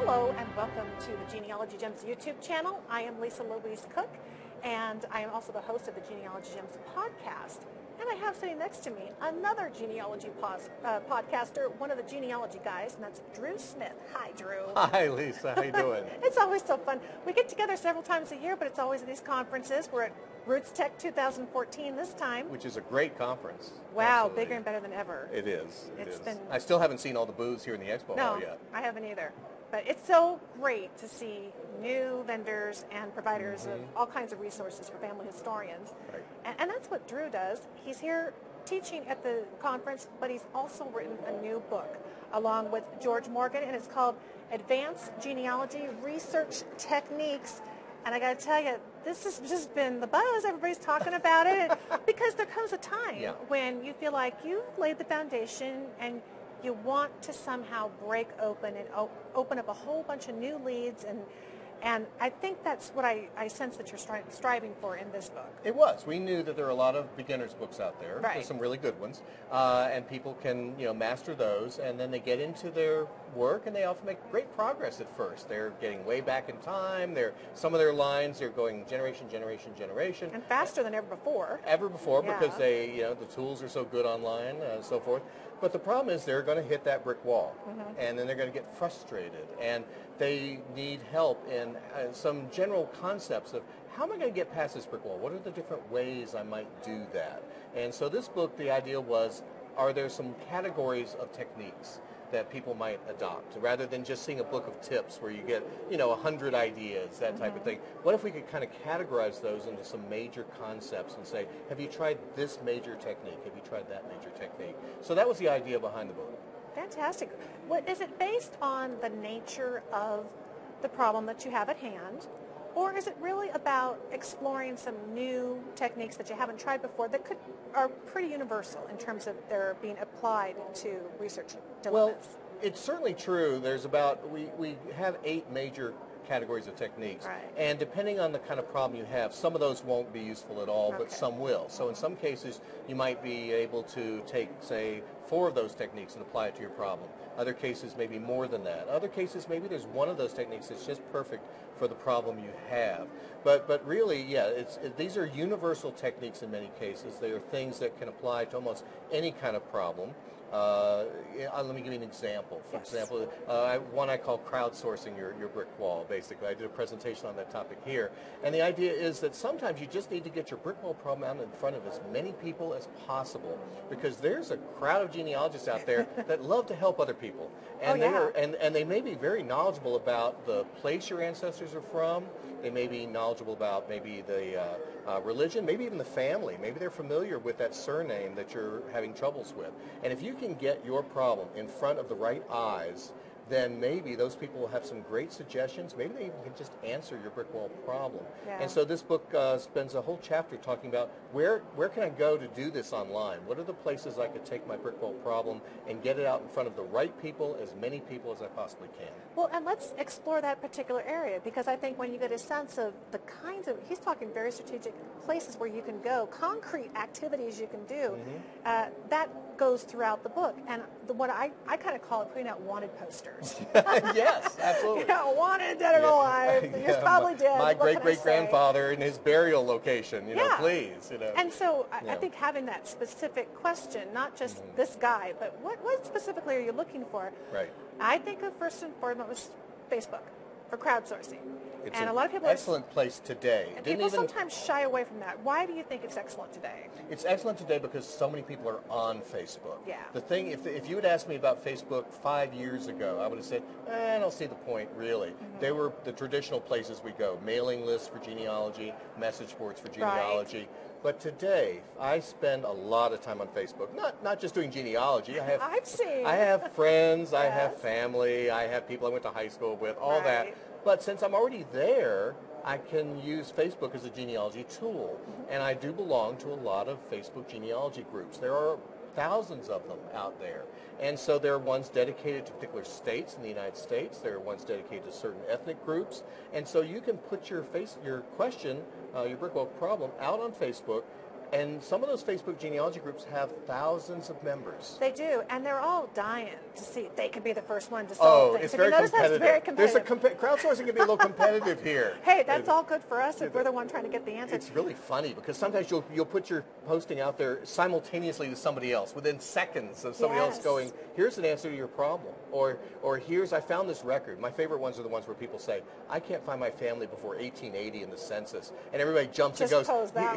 Hello and welcome to the Genealogy Gems YouTube channel. I am Lisa Louise Cook, and I am also the host of the Genealogy Gems podcast. And I have sitting next to me another genealogy podcaster, one of the genealogy guys, and that's Drew Smith. Hi, Drew. Hi, Lisa. How you doing? It's always so fun. We get together several times a year, but it's always at these conferences. We're at Roots Tech 2014 this time. Which is a great conference. Wow, Absolutely. bigger and better than ever. It is. It's been. I still haven't seen all the booths here in the expo hall yet. No, I haven't either. But it's so great to see new vendors and providers of all kinds of resources for family historians. Right. And that's what Drew does. He's here teaching at the conference, but he's also written a new book along with George Morgan, and it's called Advanced Genealogy Research Techniques. And I got to tell you, this has just been the buzz. Everybody's talking about it because there comes a time when you feel like you've laid the foundation and you want to somehow break open and open up a whole bunch of new leads, and I think that's what I sense that you're striving for in this book. It was. We knew that there are a lot of beginners books out there. Right. There's some really good ones, and people can master those, and then they get into their work, and they often make great progress at first. They're getting way back in time. Some of their lines they're going generation, and faster than ever before. Because they the tools are so good online and so forth. But the problem is they're going to hit that brick wall, and then they're going to get frustrated, and they need help in some general concepts of how am I going to get past this brick wall? What are the different ways I might do that? And so this book, the idea was, are there some categories of techniques that people might adopt, rather than just seeing a book of tips where you get 100 ideas, that type of thing. What if we could kind of categorize those into some major concepts and say, have you tried this major technique? Have you tried that major technique? So that was the idea behind the book. Fantastic. What is it based on the nature of the problem that you have at hand, or is it really about exploring some new techniques that you haven't tried before that are pretty universal in terms of their being applied to research dilemmas? Well, it's certainly true. There's we have 8 major categories of techniques. Right. And depending on the kind of problem you have, some of those won't be useful at all, but some will. So in some cases, you might be able to take, say, 4 of those techniques and apply it to your problem. Other cases, maybe more than that. Other cases, maybe there's one of those techniques that's just perfect for the problem you have. But really, these are universal techniques in many cases. They are things that can apply to almost any kind of problem. Let me give you an example. For example, one I call crowdsourcing your brick wall, basically. I did a presentation on that topic here. And the idea is that sometimes you just need to get your brick wall problem out in front of as many people as possible, because there's a crowd of genealogists out there that love to help other people. And they may be very knowledgeable about the place your ancestors are from. They may be knowledgeable about maybe the religion, maybe even the family. Maybe they're familiar with that surname that you're having troubles with. And if you can get your problem in front of the right eyes, then maybe those people will have some great suggestions. Maybe they even can just answer your brick wall problem. Yeah. And so this book spends a whole chapter talking about where can I go to do this online? What are the places I could take my brick wall problem and get it out in front of the right people, as many people as I possibly can? Well, and let's explore that particular area, because I think when you get a sense of the kinds of, he's talking very strategic places where you can go, concrete activities you can do, that goes throughout the book. And what I kind of call it putting out wanted posters. Yes, absolutely. Wanted, dead or alive. You're probably dead. My great-great-grandfather in his burial location, please. And so I think having that specific question, not just this guy, but what specifically are you looking for? Right. I think of first and foremost Facebook for crowdsourcing. It's and an a lot of people excellent place today. And people sometimes shy away from that. Why do you think it's excellent today? It's excellent today because so many people are on Facebook. Yeah. The thing, if you had asked me about Facebook 5 years ago, I would have said, I don't see the point, really. They were the traditional places we go, mailing lists for genealogy, message boards for genealogy. Right. But today, I spend a lot of time on Facebook. Not just doing genealogy. I have friends, I have family, I have people I went to high school with, all that. But since I'm already there, I can use Facebook as a genealogy tool. And I do belong to a lot of Facebook genealogy groups. There are thousands of them out there. And so there are ones dedicated to particular states in the United States. There are ones dedicated to certain ethnic groups. And so you can put your question, your brick wall problem, out on Facebook, And some of those Facebook genealogy groups have thousands of members. They do, and they're all dying to see if they could be the first one to solve things. It's Have very you noticed that? It's very competitive. Crowdsourcing can be a little competitive here. Hey, that's all good for us if we're the one trying to get the answer. It's really funny because sometimes you'll put your posting out there simultaneously to somebody else within seconds of somebody else going, here's an answer to your problem, or here's, I found this record. My favorite ones are the ones where people say, I can't find my family before 1880 in the census, and everybody jumps and goes,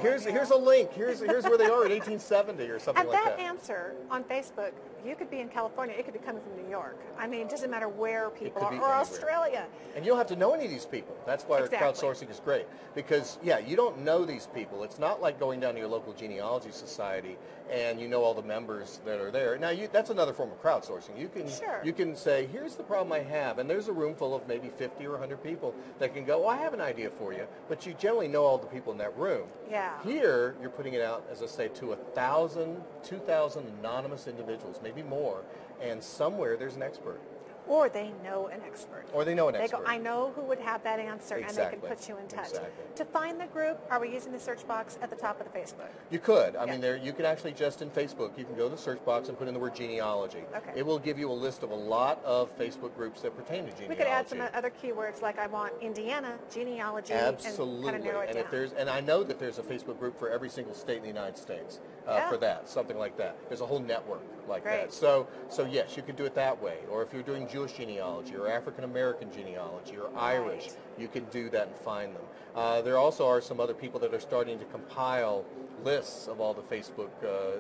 here's a link, here's where they are in 1870 or something like that. And that answer on Facebook, you could be in California, it could be coming from New York. I mean, it doesn't matter where people are, or Australia. And you don't have to know any of these people. That's why crowdsourcing is great. Because, you don't know these people. It's not like going down to your local genealogy society and you know all the members that are there. Now, that's another form of crowdsourcing. You can say, here's the problem I have, and there's a room full of maybe 50 or 100 people that can go, I have an idea for you, but you generally know all the people in that room. Yeah. Here, you're putting it out, as I say, to 1,000, 2,000 anonymous individuals, maybe more, and somewhere there's an expert. Or they know an expert. They go, I know who would have that answer, and they can put you in touch. To find the group, are we using the search box at the top of the Facebook? You could. I mean, you can actually just in Facebook, you can go to the search box and put in the word genealogy. Okay. It will give you a list of a lot of Facebook groups that pertain to genealogy. We could add some other keywords like I want Indiana genealogy. Absolutely. And kind of narrow it down. And I know that there's a Facebook group for every single state in the United States for that, something like that. There's a whole network like that. So yes, you could do it that way. Or if you're doing Jewish genealogy or African American genealogy or Irish, you can do that and find them. There also are some other people that are starting to compile lists of all the Facebook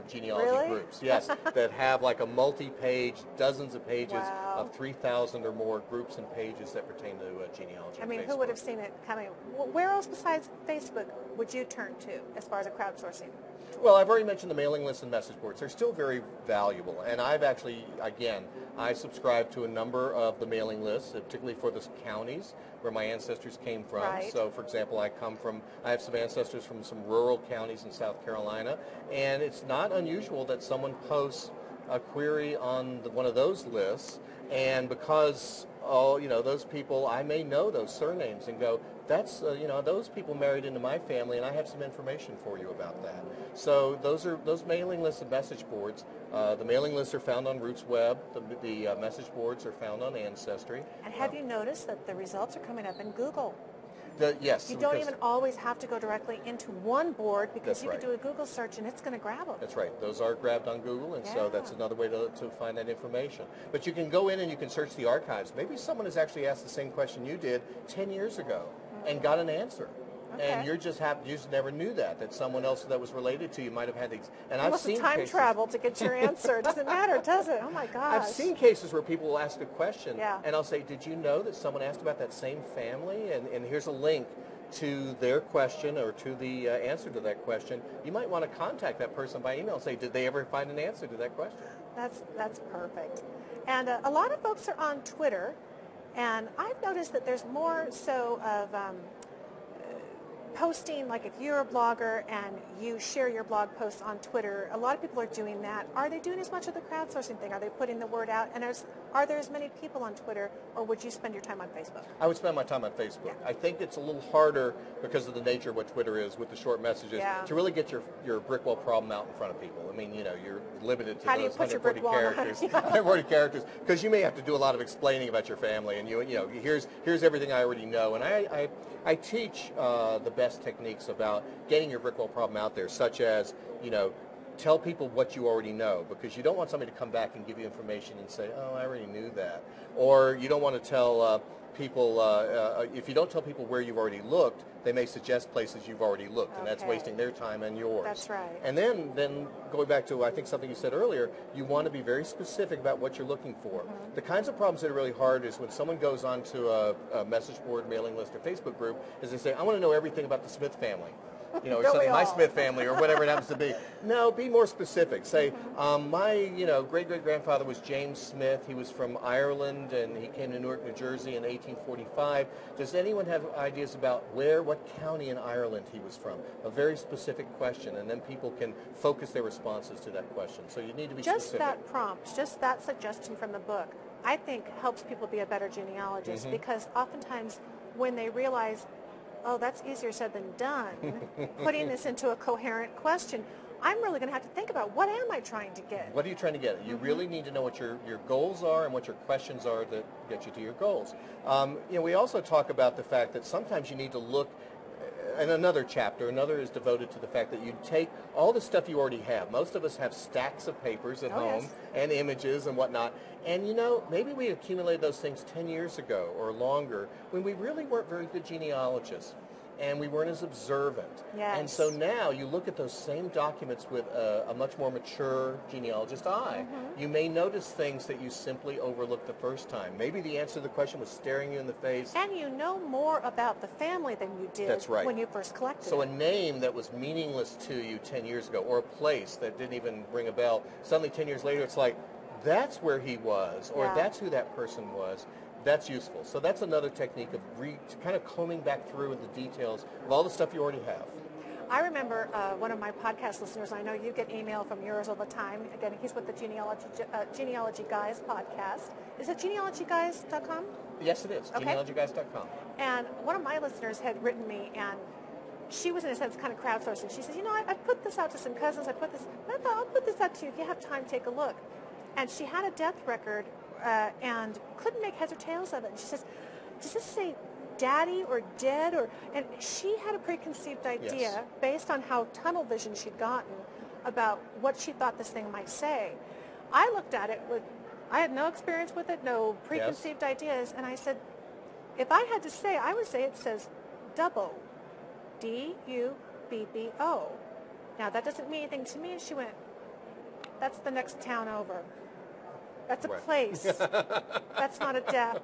genealogy groups. Yes, that have like a multi-page, dozens of pages of 3,000 or more groups and pages that pertain to genealogy. I mean, who would have seen it coming? Where else besides Facebook would you turn to as far as a crowdsourcing? Well, I've already mentioned the mailing lists and message boards. They're still very valuable. And I've actually, again, I subscribe to a number of the mailing lists, particularly for the counties where my ancestors came from. Right. So, for example, I have some ancestors from some rural counties in South Carolina. And it's not unusual that someone posts a query on one of those lists. And because, those people, I may know those surnames and go, that's, those people married into my family, and I have some information for you about that. So those mailing lists and message boards. The mailing lists are found on Roots Web. The message boards are found on Ancestry. And have you noticed that the results are coming up in Google? Yes. You don't even always have to go directly into one board because you can do a Google search and it's going to grab them. That's right. Those are grabbed on Google, and so that's another way to find that information. But you can go in and you can search the archives. Maybe someone has actually asked the same question you did 10 years ago and got an answer. Okay. And you just never knew that someone else that was related to you might have had these. And I've seen time travel to get your answer. It doesn't matter, does it? Oh my gosh. I've seen cases where people will ask a question, and I'll say, did you know that someone asked about that same family? And here's a link to their question or to the answer to that question. You might want to contact that person by email and say, did they ever find an answer to that question? That's perfect. And a lot of folks are on Twitter, and I've noticed that there's more so of posting, like if you're a blogger and you share your blog posts on Twitter, a lot of people are doing that. Are they doing as much of the crowdsourcing thing? Are they putting the word out? And are there as many people on Twitter, or would you spend your time on Facebook? I would spend my time on Facebook. Yeah. I think it's a little harder because of the nature of what Twitter is with the short messages to really get your brick wall problem out in front of people. I mean, you're limited to those 140 characters. 140 characters, because you may have to do a lot of explaining about your family, and here's everything I already know. And I teach the best techniques about getting your brick wall problem out there, such as, tell people what you already know, because you don't want somebody to come back and give you information and say, oh, I already knew that. Or you don't want to tell people, if you don't tell people where you've already looked, they may suggest places you've already looked, and that's wasting their time and yours. That's right. And then going back to, I think, something you said earlier, you want to be very specific about what you're looking for. Mm-hmm. The kinds of problems that are really hard is when someone goes onto a message board, mailing list, or Facebook group, is they say, I want to know everything about the Smith family. Or something, my Smith family, or whatever it happens to be. No, be more specific. Say, my, great-great-grandfather was James Smith. He was from Ireland, and he came to Newark, New Jersey in 1845. Does anyone have ideas about what county in Ireland he was from? A very specific question, and then people can focus their responses to that question. So you need to be specific. Just that prompt, just that suggestion from the book, I think helps people be a better genealogist, because oftentimes when they realize oh, that's easier said than done, putting this into a coherent question. I'm really going to have to think about, what am I trying to get? What are you trying to get? You really need to know what your goals are and what your questions are that get you to your goals. We also talk about the fact that sometimes you need to look, and another is devoted to the fact that you take all the stuff you already have. Most of us have stacks of papers at home and images and whatnot. And maybe we accumulated those things 10 years ago or longer when we really weren't very good genealogists and we weren't as observant. Yes. And so now you look at those same documents with a much more mature genealogist eye. You may notice things that you simply overlooked the first time. Maybe the answer to the question was staring you in the face. And you know more about the family than you did when you first collected So it. a name that was meaningless to you 10 years ago, or a place that didn't even ring a bell, suddenly 10 years later it's like, that's where he was, or that's who that person was. That's useful. So that's another technique of kind of combing back through the details of all the stuff you already have. I remember one of my podcast listeners, I know you get email from yours all the time. Again, he's with the Genealogy Guys podcast. Is it genealogyguys.com? Yes, it is. Okay. Genealogyguys.com. And one of my listeners had written me, and she was, in a sense, kind of crowdsourcing. She says, I put this out to some cousins. I thought, I'll put this out to you. If you have time, take a look. And she had a death record and couldn't make heads or tails of it. And she says, does this say daddy or dead? And she had a preconceived idea based on how tunnel vision she'd gotten about what she thought this thing might say. I looked at it I had no experience with it, no preconceived ideas, and I said, if I had to say, I would say it says Dubbo, D-U-B-B-O. Now, that doesn't mean anything to me. And she went, that's the next town over. That's a place. That's not a death.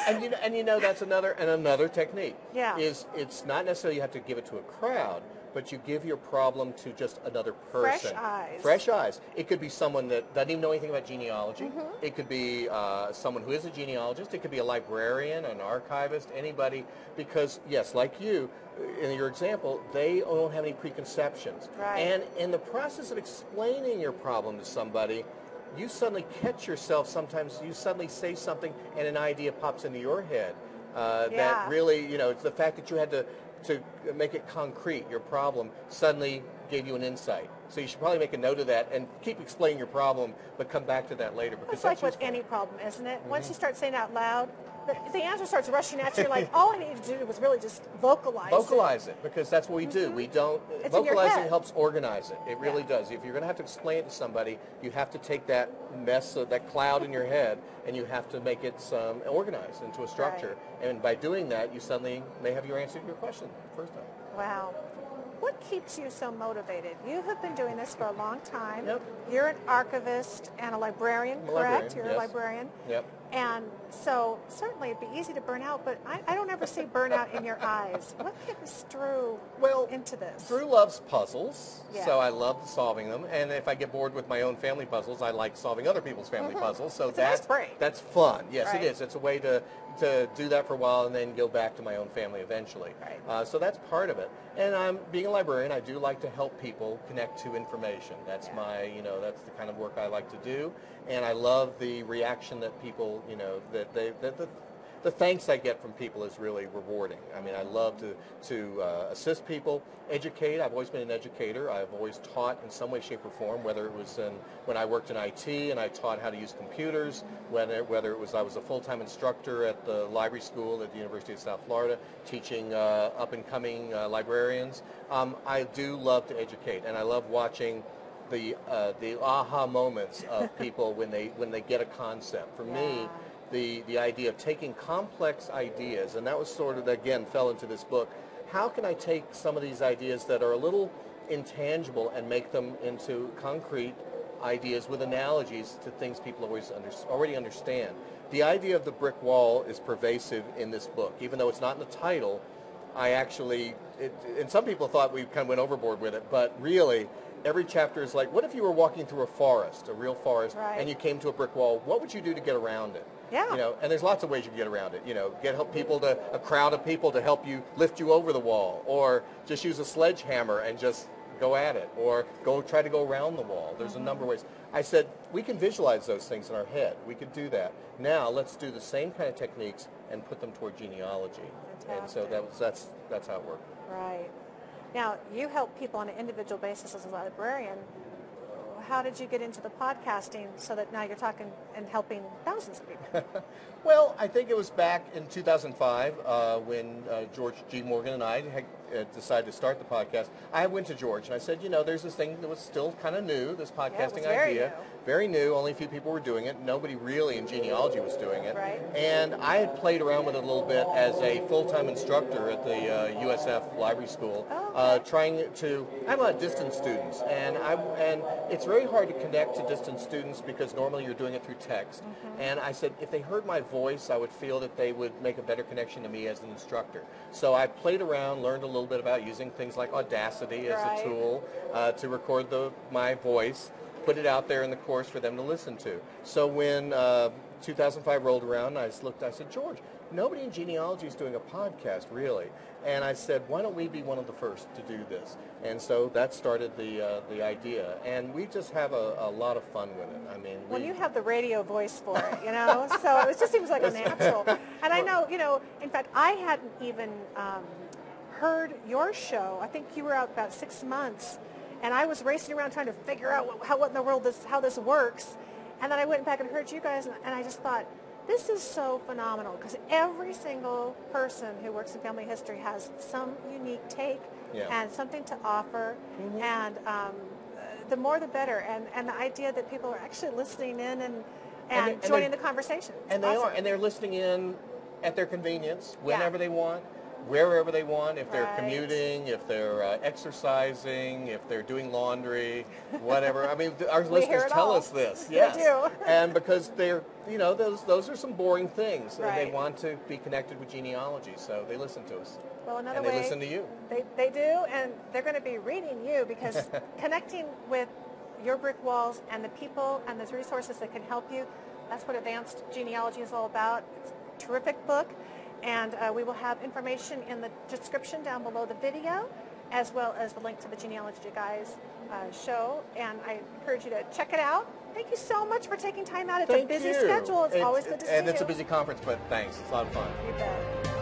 and that's another technique. Yeah. It's not necessarily you have to give it to a crowd, but you give your problem to just another person. Fresh eyes. Fresh eyes. It could be someone that doesn't even know anything about genealogy. It could be someone who is a genealogist. It could be a librarian, an archivist, anybody. Because, yes, like you, in your example, they don't have any preconceptions. Right. And in the process of explaining your problem to somebody, you suddenly catch yourself. Sometimes you suddenly say something and an idea pops into your head that really, it's the fact that you had to make it concrete, your problem, suddenly gave you an insight. So you should probably make a note of that and keep explaining your problem, but come back to that later. Because it's like with any problem, isn't it? Once you start saying it out loud, the answer starts rushing at you. Like, all I needed to do was really just vocalize it, because that's what we do. We don't. It's vocalizing helps organize it. It really does. If you're going to have to explain it to somebody, you have to take that mess, that cloud in your head, and you have to make it organized into a structure. Right. And by doing that, you suddenly may have your answer to your question the first time. Wow. What keeps you so motivated? You have been doing this for a long time. Yep. You're an archivist and a librarian, correct? You're a librarian. Yep. And so certainly it'd be easy to burn out, but I don't ever see burnout in your eyes. What gets Drew into this? Drew loves puzzles, so I love solving them. And if I get bored with my own family puzzles, I like solving other people's family puzzles. So that's fun. Yes, it is. It's a way to do that for a while and then go back to my own family eventually. Right. So that's part of it. And being a librarian, I do like to help people connect to information. That's that's the kind of work I like to do. And I love the reaction that people, the thanks I get from people is really rewarding. I mean, I love to assist people, educate. I've always been an educator. I've always taught in some way, shape, or form, whether it was when I worked in IT and I taught how to use computers, whether it was I was a full-time instructor at the library school at the University of South Florida, teaching up-and-coming librarians. I do love to educate, and I love watching the aha moments of people when they get a concept. For me, the idea of taking complex ideas, and that was sort of, again, fell into this book. How can I take some of these ideas that are a little intangible and make them into concrete ideas with analogies to things people already understand? The idea of the brick wall is pervasive in this book. Even though it's not in the title, and some people thought we kind of went overboard with it, but really, every chapter is like, what if you were walking through a forest, a real forest, and you came to a brick wall? What would you do to get around it? Yeah. And there's lots of ways you can get around it. A crowd of people to help you lift you over the wall, or just use a sledgehammer and just go at it, or try to go around the wall. There's a number of ways. I said, we can visualize those things in our head. We could do that. Now, let's do the same kind of techniques and put them toward genealogy. Fantastic. And so that's how it worked. Right. Now, you help people on an individual basis as a librarian. How did you get into the podcasting so that now you're talking and helping thousands of people? Well, I think it was back in 2005 when George G. Morgan and I had decided to start the podcast. I went to George and I said, there's this thing that was still kind of new, this podcasting idea. Very new. Only a few people were doing it. Nobody really in genealogy was doing it. Right. And I had played around with it a little bit as a full-time instructor at the USF Library School, I'm a distance students, and it's very hard to connect to distance students because normally you're doing it through text. Mm-hmm. And I said, if they heard my voice, I would feel that they would make a better connection to me as an instructor. So I played around, learned a little bit about using things like Audacity as a tool to record my voice, put it out there in the course for them to listen to. So when 2005 rolled around, I said, George, nobody in genealogy is doing a podcast, really. And I said, why don't we be one of the first to do this? And so that started the idea. And we just have a lot of fun with it. I mean, you have the radio voice for it, so it just seems like a natural. And I know, in fact, I hadn't even heard your show. I think you were out about 6 months. And I was racing around trying to figure out what in the world how this works. And then I went back and heard you guys, and I just thought, this is so phenomenal because every single person who works in family history has some unique take and something to offer. Mm-hmm. And the more the better. And the idea that people are actually listening in and joining the conversation. And they are. And they're listening in at their convenience, whenever they want. Wherever they want, if they're commuting, if they're exercising, if they're doing laundry, whatever. I mean, our listeners tell us this. Yes. They do. And because they're, those are some boring things. And they want to be connected with genealogy, so they listen to us. Well, another way, they listen to you. They do, and they're going to be reading you because connecting with your brick walls and the people and the resources that can help you, that's what Advanced Genealogy is all about. It's a terrific book. And we will have information in the description down below the video, as well as the link to the Genealogy Guys show. And I encourage you to check it out. Thank you so much for taking time out. It's a busy schedule. It's always good to see you. And it's a busy conference, but thanks. It's a lot of fun. You bet.